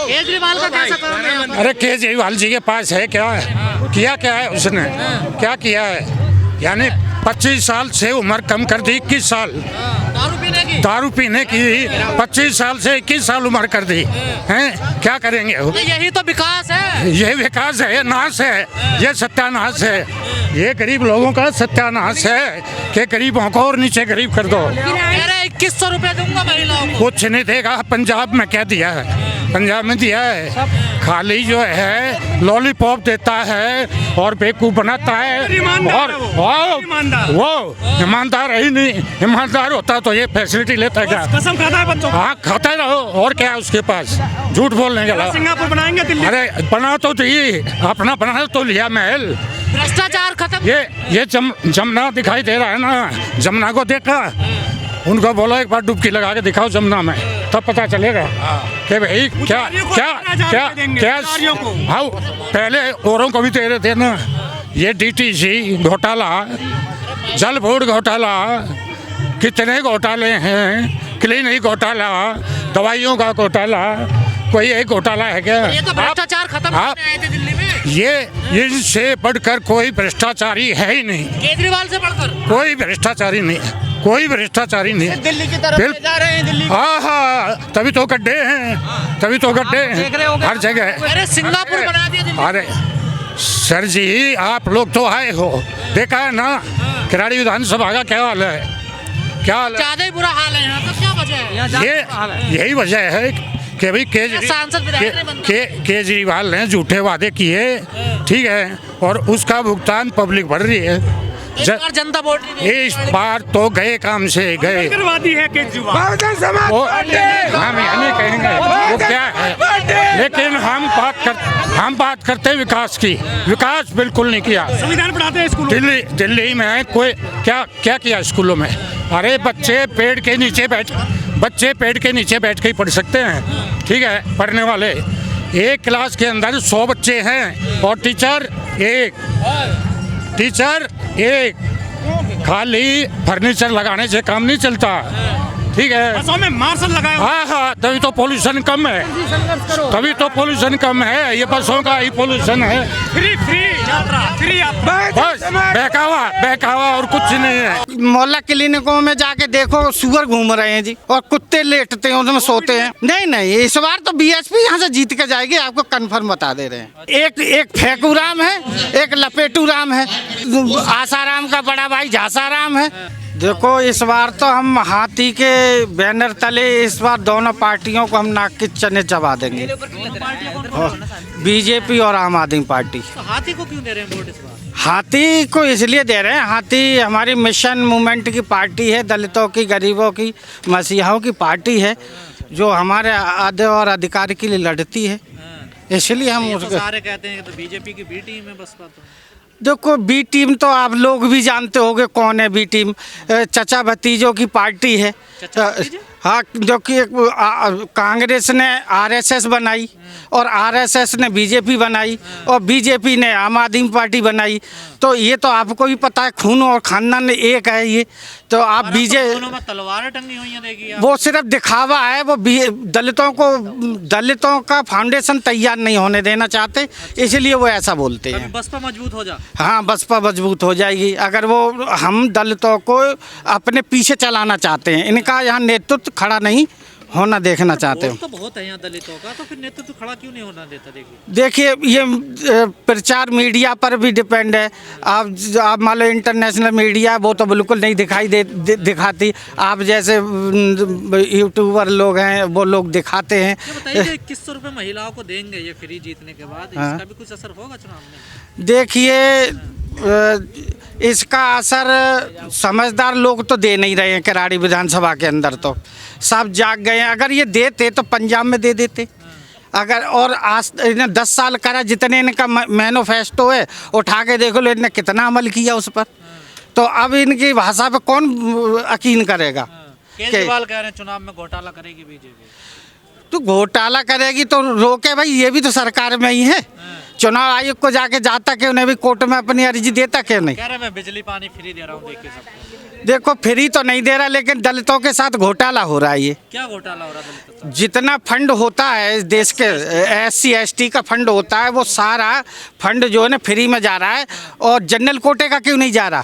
केजरीवाल का कैसा काम है? अरे केजरीवाल जी के पास है क्या है? क्या क्या है उसने? क्या किया है? यानी 25 साल से उम्र कम कर दी, 21 साल दारू पीने की 25 साल से 21 साल उम्र कर दी हैं। क्या करेंगे? यही तो विकास है। ये विकास है, नाश है, ये सत्यानाश है, ये गरीब लोगों का सत्यानाश है कि गरीबों को और नीचे गरीब कर दो। 2100 रुपए दूंगा महिलाओं को। कुछ नहीं देगा। पंजाब में क्या दिया है? पंजाब में दिया है खाली जो है लॉलीपॉप देता है और बेवकूफ बनाता है। और वो ईमानदार ही नहीं। ईमानदार होता तो ये फैसिलिटी लेता क्या? कसम खाता है बच्चों। हाँ खाता रहो। और क्या है उसके पास? झूठ बोलने के अलावा। सिंगापुर बनाएंगे दिल्ली। अरे बना तो दिए, अपना बना तो लिया महल। भ्रष्टाचार खत्म। ये जमुना दिखाई दे रहा है ना, जमुना को देखा, उनको बोलो एक बार डुबकी लगा के दिखाओ जमुना में, तब पता चलेगा कि भाई क्या क्या क्या क्या। हाँ पहले औरों को भी दे रहे थे ना। ये डीटीसी घोटाला, जल बोर्ड घोटाला, कितने घोटाले हैं, क्लिनिक घोटाला, दवाइयों का घोटाला, कोई एक घोटाला है क्या? ये तो भ्रष्टाचार खत्म करने आए थे दिल्ली में। ये इनसे बढ़कर कोई भ्रष्टाचारी है ही नहीं। केजरीवाल से बढ़कर कोई भ्रष्टाचारी नहीं है, कोई भ्रष्टाचारी नहीं है। दिल्ली की तरफ ले जा रहे हैं दिल्ली। हाँ तभी तो गड्ढे हैं, तभी तो गड्ढे हैं हर जगह। अरे सिंगापुर बना दिया दिल्ली। अरे सर जी आप लोग तो आए हो, देखा है ना किराड़ी विधानसभा का क्या हाल है? क्या हाल है? ज्यादा ही बुरा हाल है यहाँ। तो क्या वजह है? ये यही वजह है कि भाई केजरीवाल ने झूठे वादे किए, ठीक है, और उसका भुगतान पब्लिक भर रही है। इस बार जनता वोट नहीं देगी। इस बार तो गए काम से गए। करवादी है केजरीवाल। वो हम नहीं कहेंगे वो क्या है, लेकिन हम बात करते हैं विकास की। विकास बिल्कुल नहीं किया। संविधान पढ़ाते हैं स्कूलों में। दिल्ली में कोई क्या किया स्कूलों में? अरे बच्चे पेड़ के नीचे बैठ के ही पढ़ सकते हैं, ठीक है, पढ़ने वाले। एक क्लास के अंदर 100 बच्चे हैं और टीचर एक। खाली फर्नीचर लगाने से काम नहीं चलता, ठीक है। बसों में मार्शल लगाया। हाँ तभी तो पोल्यूशन कम है, तभी तो पोल्यूशन कम है। ये बसों का ही पोल्यूशन है। फ्री यात्रा, फ्री यात्रा। बस बहकावा और कुछ नहीं है। मोहल्ला क्लिनिकों में जाके देखो, सुअर घूम रहे हैं जी, और कुत्ते लेटते हैं उसमें सोते हैं। नहीं इस बार तो बीएसपी यहाँ से जीत के जाएगी, आपको कंफर्म बता दे रहे हैं। एक फेकूराम है, एक लपेटूराम है, आसाराम का बड़ा भाई झासाराम है। देखो इस बार तो हम हाथी के बैनर तले इस बार दोनों पार्टियों को हम नाक के चने चबा देंगे, बीजेपी और आम आदमी पार्टी। तो हाथी को क्यों दे रहे हैं वोट इस बार? हाथी को इसलिए दे रहे हैं, हाथी हमारी मिशन मूवमेंट की पार्टी है, दलितों की, गरीबों की, मसीहाओं की पार्टी है, जो हमारे आदे और अधिकार के लिए लड़ती है। इसलिए हम तो सारे कहते हैं कि तो बीजेपी की बी टीम है बसपा। तो देखो बी टीम तो आप लोग भी जानते होंगे कौन है बी टीम। चचा भतीजों की पार्टी है। हाँ, जो कि कांग्रेस ने आरएसएस बनाई और आरएसएस ने बीजेपी बनाई और बीजेपी ने आम आदमी पार्टी बनाई। तो ये तो आपको भी पता है, खून और खानदान एक है ये। तो आप बीजेपी तलवारें टंगी हुई हैं, देखिए वो सिर्फ दिखावा है। वो दलितों का फाउंडेशन तैयार नहीं होने देना चाहते, इसलिए वो ऐसा बोलते हैं। बसपा मजबूत हो जा। हाँ बसपा मजबूत हो जाएगी अगर वो हम दलितों को अपने पीछे चलाना चाहते हैं। इनका यहाँ नेतृत्व खड़ा नहीं होना देखना चाहते हो। तो बहुत है यहाँ दलितों का, तो फिर नेतृत्व खड़ा क्यों नहीं होना देता? देखिए ये प्रचार मीडिया पर भी डिपेंड है। आप मान लो इंटरनेशनल मीडिया वो तो बिल्कुल नहीं दिखाती। आप जैसे यूट्यूबर लोग हैं वो लोग दिखाते हैं। बताइए 2100 रुपये महिलाओं को देंगे ये फ्री जीतने के बाद, इसका भी कुछ असर होगा चुनाव में? देखिए इसका असर समझदार लोग तो दे नहीं रहे हैं। किराड़ी विधानसभा के अंदर तो सब जाग गए हैं। अगर ये देते तो पंजाब में दे देते। अगर और आज इन्हें 10 साल करा, जितने इनका मैनिफेस्टो है उठा के देखो लो, इन्होंने कितना अमल किया उस पर। तो अब इनकी भाषा पे कौन यकीन करेगा? केजरीवाल कह रहे हैं चुनाव में घोटाला करेगी बीजेपी। तो घोटाला करेगी तो रोके भाई, ये भी तो सरकार में ही है। चुनाव आयोग को जाके जाता क्यों नहीं? भी कोर्ट में अपनी अर्जी देता क्यों नहीं? कह रहे मैं बिजली पानी फ्री दे रहा हूँ, देखिए सबको। देखो फ्री तो नहीं दे रहा, लेकिन दलितों के साथ घोटाला हो रहा है। ये क्या घोटाला हो रहा है दलितों का? जितना फंड होता है इस देश के SC ST का फंड होता है, वो सारा फंड जो है ना फ्री में जा रहा है, और जनरल कोटे का क्यों नहीं जा रहा?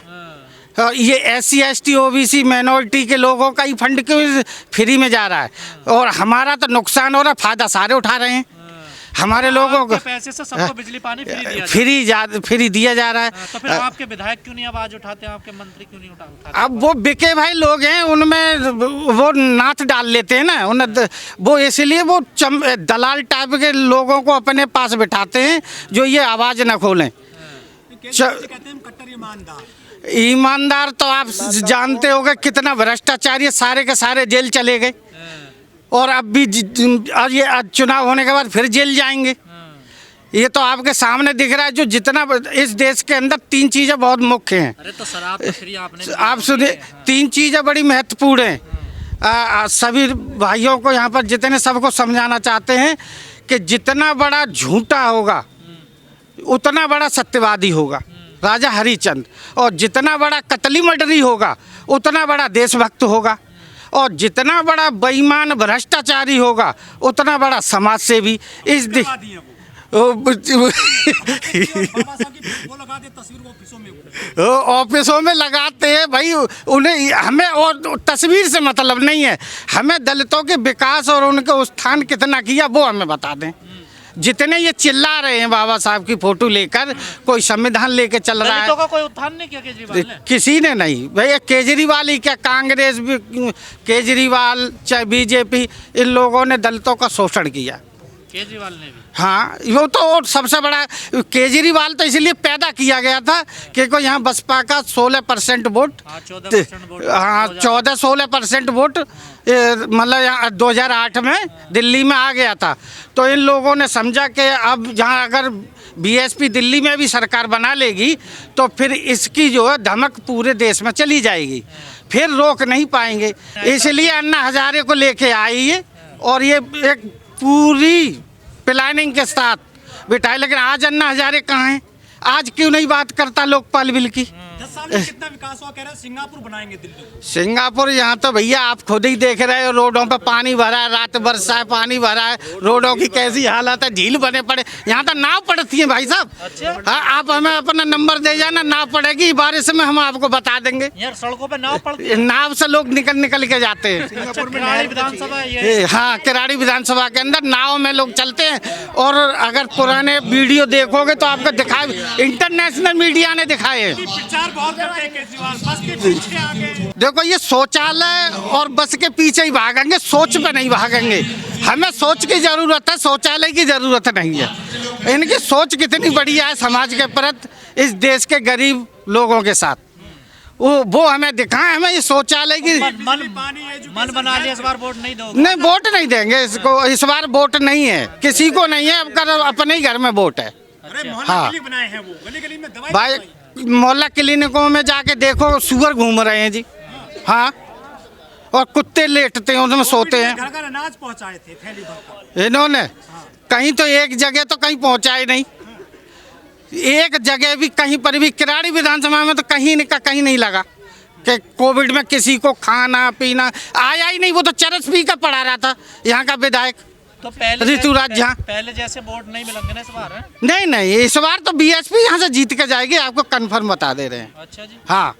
ये SC ST OBC माइनॉरिटी के लोगों का ही फंड क्यों फ्री में जा रहा है? और हमारा तो नुकसान हो रहा है, फायदा सारे उठा रहे हैं। हमारे लोगों को आपके पैसे से सबको बिजली पानी फ्री दिया फ्री दिया जा रहा है। तो फिर आपके विधायक क्यों नहीं आवाज उठाते हैं, आपके मंत्री क्यों नहीं उठाते? अब वो बिके भाई लोग हैं, उनमें वो नाथ डाल लेते हैं ना, उन्हें वो इसलिए वो दलाल टाइप के लोगों को अपने पास बिठाते हैं जो ये आवाज़ न खोलें। ईमानदार तो आप जानते होंगे कितना भ्रष्टाचार, ये सारे के सारे जेल चले गए, और अब भी अब ये चुनाव होने के बाद फिर जेल जाएंगे। ये तो आपके सामने दिख रहा है। जो जितना इस देश के अंदर 3 चीज़ें बहुत मुख्य हैं। अरे तो शराब तो फ्री आपने आप सुनिए, 3 चीज़ें बड़ी महत्वपूर्ण हैं। सभी भाइयों को यहाँ पर जितने सबको समझाना चाहते हैं कि जितना बड़ा झूठा होगा उतना बड़ा सत्यवादी होगा, राजा हरिचंद, और जितना बड़ा कतली मर्डरी होगा उतना बड़ा देशभक्त होगा, और जितना बड़ा बेईमान भ्रष्टाचारी होगा उतना बड़ा समाज सेवी। इस ऑफिसों में लगाते हैं भाई उन्हें, हमें और तस्वीर से मतलब नहीं है, हमें दलितों के विकास और उनके उत्थान कितना किया वो हमें बता दें। जितने ये चिल्ला रहे हैं बाबा साहब की फोटो लेकर, कोई संविधान लेके चल रहा है, का कोई उत्थान नहीं किया केजरीवाल ने? किसी ने नहीं भैया। केजरीवाल ही क्या, कांग्रेस भी, केजरीवाल चाहे BJP, इन लोगों ने दलितों का शोषण किया। केजरीवाल ने भी? हाँ, वो तो और सबसे बड़ा, केजरीवाल तो इसलिए पैदा किया गया था क्योंकि यहाँ बसपा का 16% वोट, हाँ 14-16% वोट मतलब यहाँ 2008 में दिल्ली में आ गया था। तो इन लोगों ने समझा कि अब जहाँ अगर BSP दिल्ली में भी सरकार बना लेगी तो फिर इसकी जो है धमक पूरे देश में चली जाएगी, फिर रोक नहीं पाएंगे। इसलिए अन्ना हजारे को लेके आई है, और ये एक पूरी प्लानिंग के साथ बिठाए। लेकिन आज अन्ना हजारे कहाँ हैं? आज क्यों नहीं बात करता लोकपाल बिल की? 10 साल में कितना विकास हुआ? कह रहे हैं सिंगापुर बनाएंगे दिल्ली को। सिंगापुर यहाँ तो भैया आप खुद ही देख रहे हो, रोडों पे पानी भरा है, रात बरसा है, पानी भरा है, रोडों की कैसी हालत है, झील बने पड़े। यहाँ तो नाव पड़ती है भाई साहब। अच्छा? हाँ, आप हमें अपना नंबर दे जाना, नाव पड़ेगी, बारिश में हम आपको बता देंगे। यार सड़कों पे नाव पड़ती है? नाव से लोग निकल के जाते हैं। किराड़ी विधानसभा ये? हाँ, किराड़ी विधानसभा के अंदर नाव में लोग चलते हैं। और अगर पुराने वीडियो देखोगे तो आपको दिखाए, इंटरनेशनल मीडिया ने दिखाए। प्रचार बहुत करते हैं केजरीवाल, बस के पीछे आगे। देखो ये शौचालय और बस के पीछे ही भागेंगे, सोच पे नहीं भागेंगे। हमें सोच की जरूरत है, शौचालय की जरूरत नहीं है। इनकी सोच कितनी बढ़िया है समाज के प्रति, इस देश के गरीब लोगों के साथ, वो हमें दिखाएं। हमें ये शौचालय की मन बना लिया, इस बार वोट नहीं दोगे? नहीं, वोट नहीं देंगे इसको, इस बार वोट नहीं है, किसी को नहीं है। अब अपने ही घर में वोट है। हाँ, बनाए हैं वो गली में दवाई भाई मोहल्ला क्लिनिकों में जाके देखो, सुअर घूम रहे हैं जी। हाँ, और कुत्ते लेटते हैं, उसमें सोते हैं। घर अनाज पहुंचाए थे थैली भर। इन्होंने कहीं तो एक जगह तो कहीं पहुंचाए नहीं, एक जगह भी कहीं पर भी। किराड़ी विधानसभा में तो कहीं नहीं लगा कि कोविड में किसी को खाना पीना आया ही नहीं। वो तो चरस पी का पड़ा रहा था यहाँ का विधायक। तो पहले जैसे वोट नहीं मिलेंगे ना इस बार? है? नहीं, इस बार तो BSP यहाँ से जीत के जाएगी, आपको कंफर्म बता दे रहे हैं। अच्छा जी। हाँ,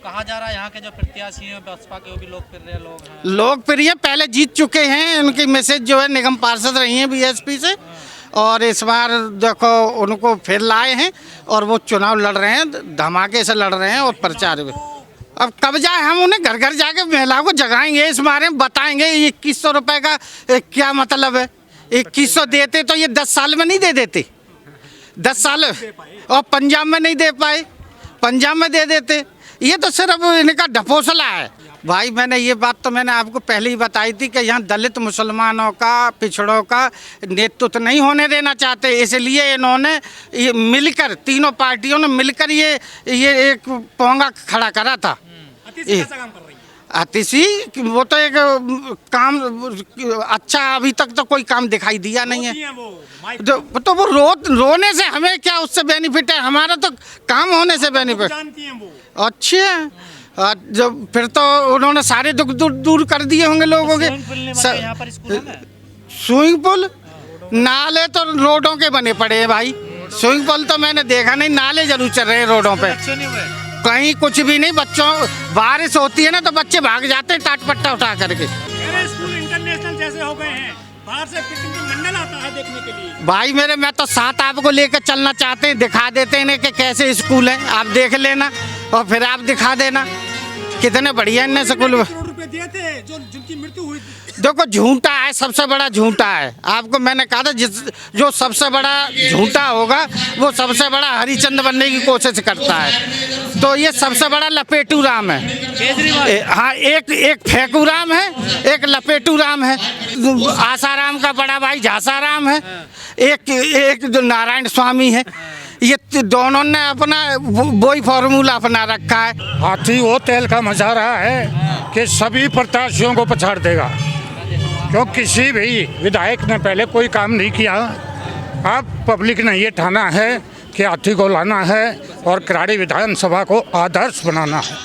कहा जा रहा है यहाँ के जो प्रत्याशी हैं बसपा के, वो भी लोकप्रिय लोग हैं। लोकप्रिय पहले जीत चुके हैं, उनकी मैसेज जो है निगम पार्षद रही हैं BSP से, और इस बार देखो उनको फिर लाए हैं और वो चुनाव लड़ रहे हैं, धमाके से लड़ रहे हैं और प्रचार में। अब कब जाए, हम उन्हें घर घर जाके महिलाओं को जगाएंगे, इस बारे में बताएंगे 2100 रुपये का क्या मतलब है। 2100 देते तो ये 10 साल में नहीं दे देते, 10 साल, और पंजाब में नहीं दे पाए, पंजाब में दे देते। ये तो सिर्फ इनका ढपोसला है भाई। मैंने ये बात तो मैंने आपको पहले ही बताई थी कि यहाँ दलित मुसलमानों का, पिछड़ों का नेतृत्व नहीं होने देना चाहते, इसलिए इन्होंने ये मिलकर, तीनों पार्टियों ने मिलकर ये एक पोंगा खड़ा करा था। आतिशी वो तो एक काम अच्छा, अभी तक तो कोई काम दिखाई दिया नहीं है। तो वो रोने से हमें क्या उससे बेनिफिट है? हमारा तो काम होने से बेनिफिट। अच्छे हैं, जब फिर तो उन्होंने सारे दुख दूर कर दिए होंगे लोगों के। यहाँ पर स्कूलों में स्विमिंग पूल, नाले तो रोडों के बने पड़े हैं भाई। स्विमिंग पूल तो मैंने देखा नहीं, नाले जरूर चल रहे हैं रोडों पे। अच्छे नहीं हुए। कहीं कुछ भी नहीं। बच्चों, बारिश होती है ना तो बच्चे भाग जाते हैं टाटपट्टा उठा करके। मेरे स्कूल इंटरनेशनल जैसे हो गए हैं, बाहर से मंडल आता है देखने के लिए। भाई मेरे, मैं तो साथ आपको लेकर चलना चाहते हैं, दिखा देते हैं कि कैसे स्कूल है, आप देख लेना और फिर आप दिखा देना कितने बढ़िया इन स्कूल। करोड़ रुपए दिए थे जो जिनकी मृत्यु हुई थी। देखो झूठा है, सबसे बड़ा झूठा है। आपको मैंने कहा था जो सबसे बड़ा झूठा होगा वो सबसे बड़ा हरिचंद बनने की कोशिश करता है। तो ये सबसे बड़ा लपेटू राम है केजरीवाल। हाँ, एक फेंकू राम है, एक लपेटू राम है। आसाराम का बड़ा भाई झासाराम है, एक जो नारायण स्वामी है। ये दोनों ने अपना वही फॉर्मूला अपना रखा है। हाथी वो तेल का मजा रहा है कि सभी प्रत्याशियों को पछाड़ देगा, क्यों किसी भी विधायक ने पहले कोई काम नहीं किया। अब पब्लिक ने ये ठाना है कि हाथी को लाना है और कराड़ी विधानसभा को आदर्श बनाना है।